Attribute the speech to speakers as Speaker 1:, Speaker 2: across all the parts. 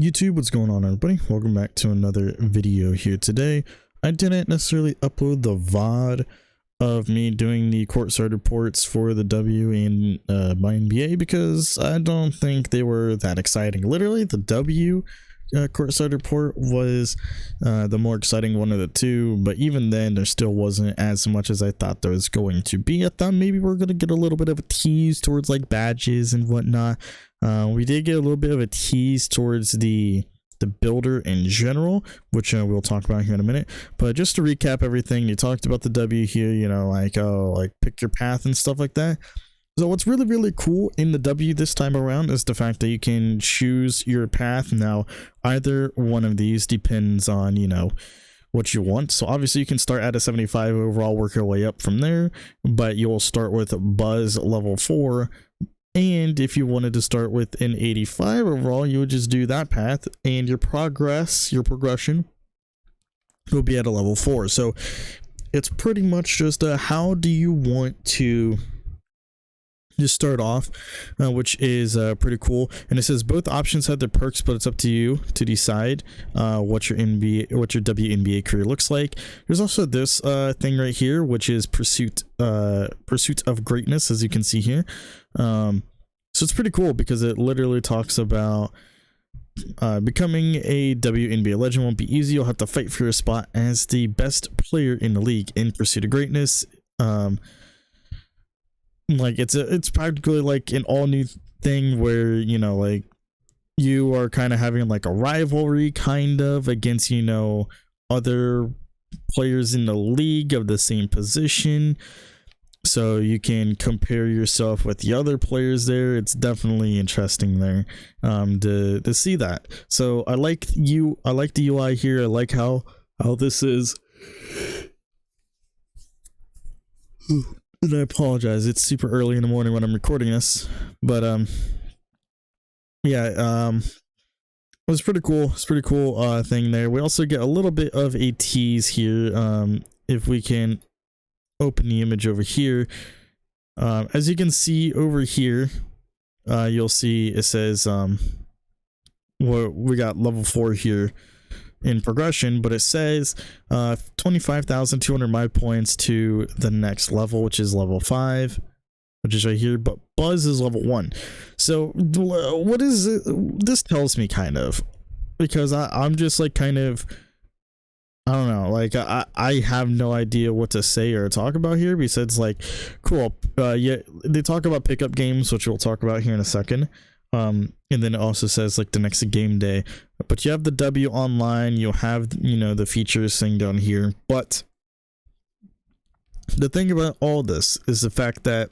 Speaker 1: YouTube, what's going on, everybody? Welcome back to another video here today. I didn't necessarily upload the VOD of me doing the courtside reports for the W and MyNBA because I don't think they were that exciting. Literally, the W courtside report was the more exciting one of the two, but even then, there still wasn't as much as I thought there was going to be. I thought maybe we're going to get a little bit of a tease towards like badges and whatnot. We did get a little bit of a tease towards the builder in general, which we'll talk about here in a minute. But just to recap everything, you talked about the W here, you know, like pick your path and stuff like that. So what's really cool in the W this time around is the fact that you can choose your path. Now, either one of these depends on, you know, what you want. So obviously you can start at a 75 overall, work your way up from there, but you'll start with Buzz level 4. And if you wanted to start with an 85 overall, you would just do that path, and your progression will be at a level 4. So it's pretty much just how do you want to just start off, which is pretty cool. And it says both options have their perks, but it's up to you to decide what your WNBA career looks like. There's also this thing right here, which is pursuit of greatness, as you can see here. So it's pretty cool because it literally talks about becoming a WNBA legend won't be easy. You'll have to fight for your spot as the best player in the league in pursuit of greatness. Like it's practically like an all new thing where, you know, like you are kind of having like a rivalry kind of against, you know, other players in the league of the same position. So you can compare yourself with the other players there. It's definitely interesting there to see that. So I like the UI here. I like how this is. And I apologize, it's super early in the morning when I'm recording this, but yeah, it was pretty cool. It's pretty cool thing there. We also get a little bit of a tease here. If we can open the image over here, as you can see over here, you'll see it says we got level 4 here in progression, but it says 25,200 my points to the next level, which is level 5, which is right here, but Buzz is level 1. So what is it? This tells me kind of, because I'm just like kind of, I don't know, like I have no idea what to say or talk about here, besides like cool. Yeah, they talk about pickup games, which we'll talk about here in a second. And then it also says like the next game day, but you have the W online, you'll have, you know, the features thing down here. But the thing about all this is the fact that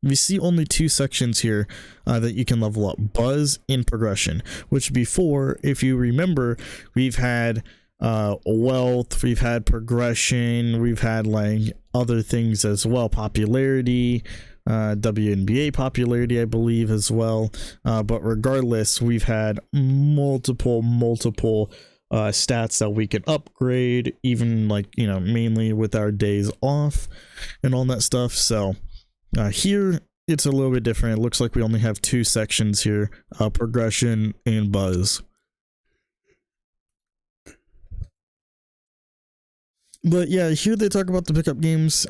Speaker 1: we see only 2 sections here that you can level up: Buzz and progression, which before, if you remember, we've had wealth, we've had progression, we've had like other things as well, popularity, WNBA popularity, I believe, as well. But regardless, we've had multiple stats that we can upgrade, even like, you know, mainly with our days off and all that stuff. So here it's a little bit different. It looks like we only have 2 sections here, progression and Buzz. But yeah, here they talk about the pickup games,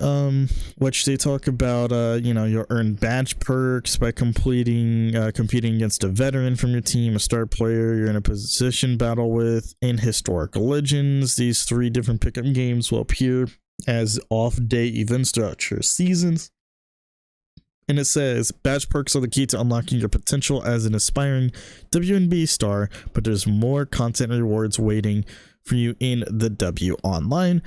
Speaker 1: which they talk about, you know, you'll earn badge perks by competing against a veteran from your team, a star player you're in a position battle with, and historical legends. These 3 different pickup games will appear as off-day events throughout your seasons. And it says, badge perks are the key to unlocking your potential as an aspiring WNBA star, but there's more content and rewards waiting for you in the W online.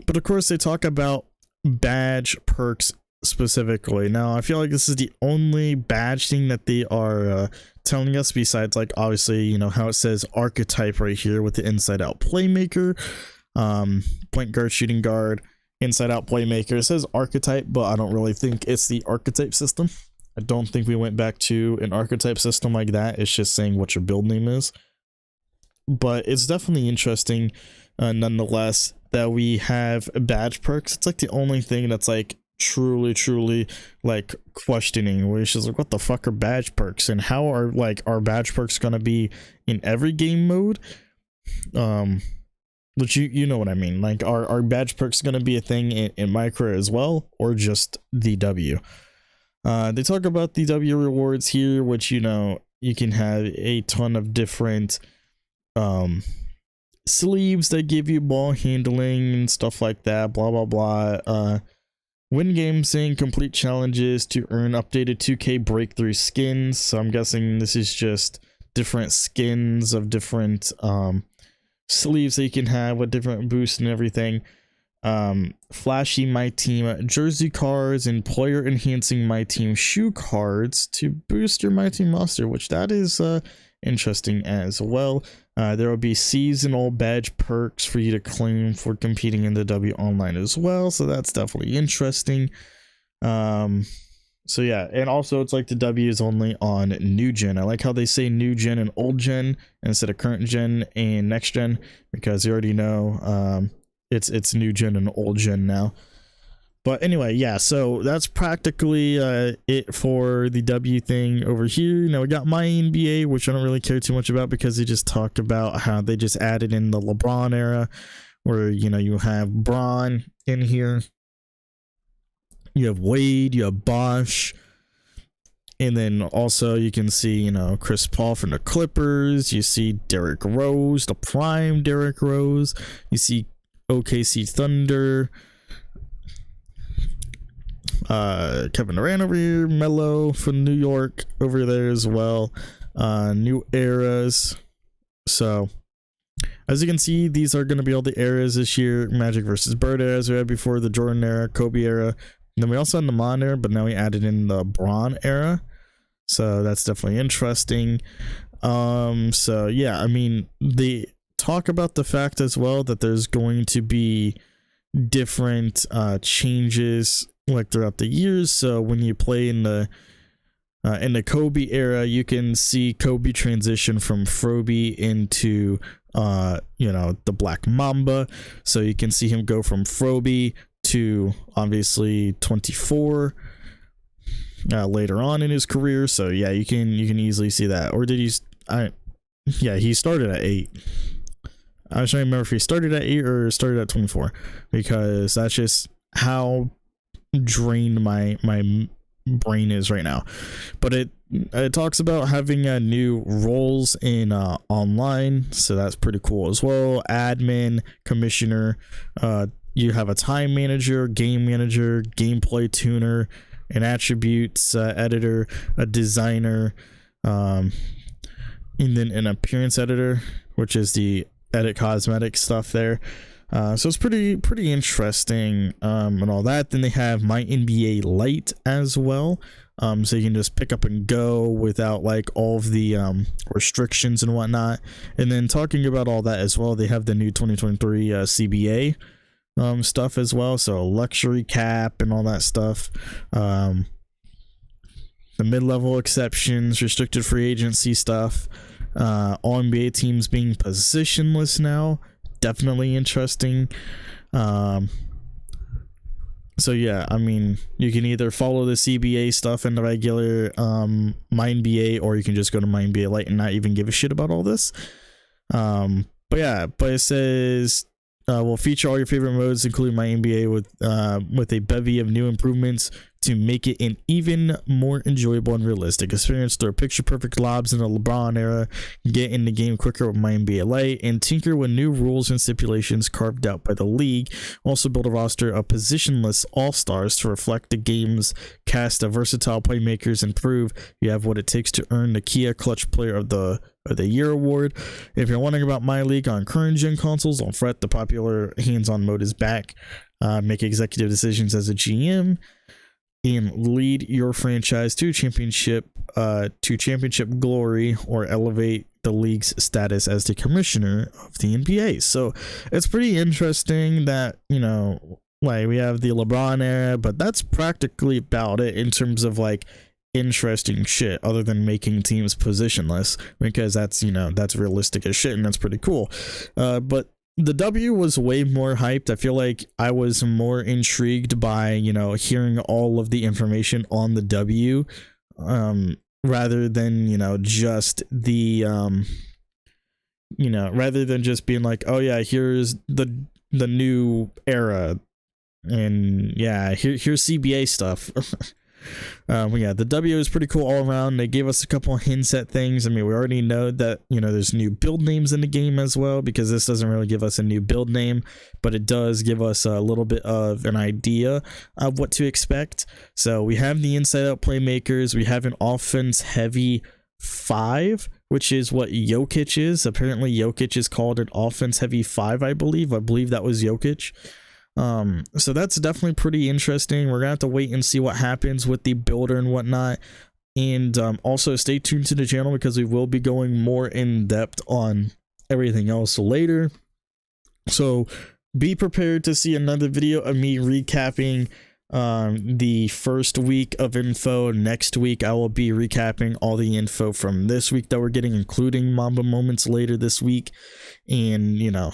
Speaker 1: But of course, they talk about badge perks specifically. Now, I feel like this is the only badge thing that they are telling us, besides like obviously, you know, how it says archetype right here with the inside out playmaker, point guard, shooting guard, inside out playmaker. It says archetype, but I don't really think it's the archetype system. I don't think we went back to an archetype system like that. It's just saying what your build name is. But it's definitely interesting nonetheless that we have badge perks. It's like the only thing that's like truly like questioning, where she's like, what the fuck are badge perks, and how are like our badge perks gonna be in every game mode? Which you know what I mean, like are badge perks gonna be a thing in Mycareer as well, or just the W? They talk about the W rewards here, which, you know, you can have a ton of different sleeves that give you ball handling and stuff like that, blah blah blah. Win games and complete challenges to earn updated 2K breakthrough skins. So I'm guessing this is just different skins of different sleeves that you can have with different boosts and everything. Flashy My Team jersey cards and player enhancing My Team shoe cards to boost your My Team roster, which that is interesting as well. There will be seasonal badge perks for you to claim for competing in the W online as well, so that's definitely interesting. So yeah, and also it's like the W is only on new gen. I like how they say new gen and old gen instead of current gen and next gen, because you already know it's new gen and old gen now. But anyway, yeah, so that's practically it for the W thing over here. Now we got MyNBA, which I don't really care too much about, because they just talk about how they just added in the LeBron era, where, you know, you have Bron in here, you have Wade, you have Bosch, and then also you can see, you know, Chris Paul from the Clippers, you see Derrick Rose, the prime Derrick Rose, you see OKC Thunder, Kevin Durant over here, Melo from New York over there as well, new eras. So as you can see, these are going to be all the eras this year. Magic versus Bird era, as we had before, the Jordan era, Kobe era, and then we also had the Mon era, but now we added in the Bron era, so that's definitely interesting. So yeah, I mean, they talk about the fact as well that there's going to be different changes like throughout the years. So when you play in the Kobe era, you can see Kobe transition from Froby into you know, the Black Mamba. So you can see him go from Froby to obviously 24 later on in his career. So yeah, you can easily see that. Or did he yeah, he started at 8. I was trying to remember if he started at 8 or started at 24, because that's just how drained my brain is right now. But it talks about having new roles in online, so that's pretty cool as well. Admin, commissioner, you have a time manager, game manager, gameplay tuner, an attributes editor, a designer, and then an appearance editor, which is the edit cosmetic stuff there. So it's pretty interesting and all that. Then they have MyNBA Lite as well, so you can just pick up and go without like all of the restrictions and whatnot. And then talking about all that as well, they have the new 2023 CBA stuff as well, so luxury cap and all that stuff, the mid-level exceptions, restricted free agency stuff, all NBA teams being positionless now. Definitely interesting. So yeah, I mean, you can either follow the CBA stuff in the regular MyNBA, or you can just go to MyNBA Lite and not even give a shit about all this. But yeah, but it says will feature all your favorite modes, including MyNBA, with a bevy of new improvements to make it an even more enjoyable and realistic experience. Throw picture perfect lobs in the LeBron era, get in the game quicker with MyNBA Lite, and tinker with new rules and stipulations carved out by the league. Also build a roster of positionless all-stars to reflect the game's cast of versatile playmakers and prove you have what it takes to earn the Kia Clutch Player of the Year award. If you're wondering about My League on current gen consoles, don't fret, the popular hands-on mode is back. Make executive decisions as a GM and lead your franchise to championship glory, or elevate the league's status as the commissioner of the NBA. So it's pretty interesting that, you know, like we have the LeBron era, but that's practically about it in terms of like interesting shit, other than making teams positionless, because that's, you know, that's realistic as shit and that's pretty cool. But the W was way more hyped. I feel like I was more intrigued by, you know, hearing all of the information on the W, rather than, you know, just the, you know, rather than just being like, oh yeah, here's the new era, and yeah, here's CBA stuff. Yeah, the W is pretty cool all around. They gave us a couple of hints at things. I mean, we already know that, you know, there's new build names in the game as well, because this doesn't really give us a new build name, but it does give us a little bit of an idea of what to expect. So we have the inside out playmakers. We have an offense heavy 5, which is what Jokic is. Apparently Jokic is called an offense heavy 5, I believe that was Jokic. So that's definitely pretty interesting. We're gonna have to wait and see what happens with the builder and whatnot, and also stay tuned to the channel, because we will be going more in depth on everything else later. So be prepared to see another video of me recapping the first week of info. Next week I will be recapping all the info from this week that we're getting, including Mamba moments later this week, and you know,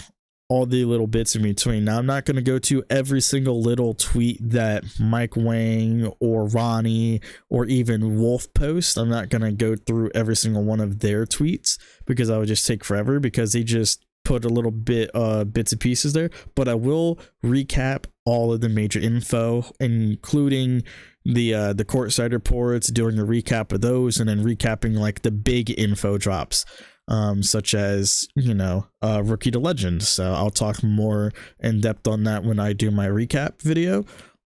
Speaker 1: all the little bits in between. Now, I'm not going to go to every single little tweet that Mike Wang or Ronnie or even Wolf post. I'm not going to go through every single one of their tweets, because I would just take forever, because they just put a little bit bits and pieces there. But I will recap all of the major info, including the courtside reports, doing a recap of those, and then recapping like the big info drops, such as, you know, rookie to legend. So I'll talk more in depth on that when I do my recap video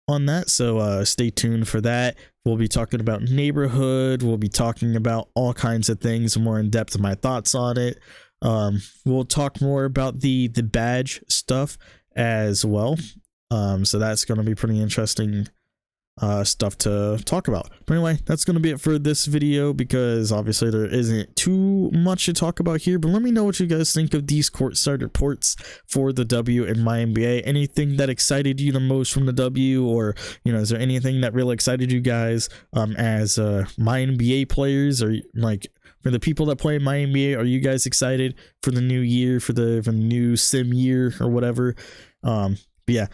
Speaker 1: on that. So stay tuned for that. We'll be talking about neighborhood. We'll be talking about all kinds of things more in depth, my thoughts on it. We'll talk more about the badge stuff as well. So that's going to be pretty interesting stuff to talk about. But anyway, that's going to be it for this video, because obviously there isn't too much to talk about here. But let me know what you guys think of these courtside reports for the W and MyNBA. Anything that excited you the most from the W, or, you know, is there anything that really excited you guys as MyNBA players, or like for the people that play MyNBA? Are you guys excited for the new year, for the new sim year or whatever? But yeah,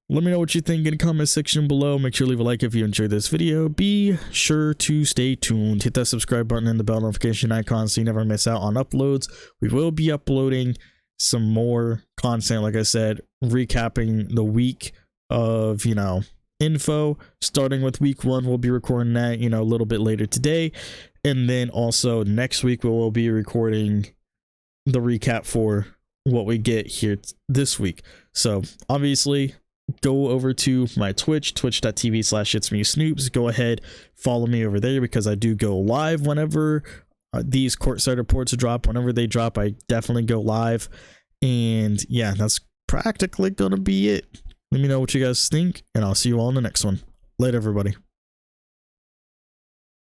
Speaker 1: let me know what you think in the comment section below. Make sure to leave a like if you enjoyed this video. Be sure to stay tuned. Hit that subscribe button and the bell notification icon so you never miss out on uploads. We will be uploading some more content, like I said, recapping the week of, you know, info. Starting with week 1, we'll be recording that, you know, a little bit later today. And then also next week, we will be recording the recap for what we get here this week. So obviously, go over to my twitch.tv/itsmeSnoops. Go ahead, follow me over there, because I do go live whenever these courtside reports drop. Whenever they drop, I definitely go live. And yeah, that's practically gonna be it. Let me know what you guys think, and I'll see you all in the next one. Later, everybody.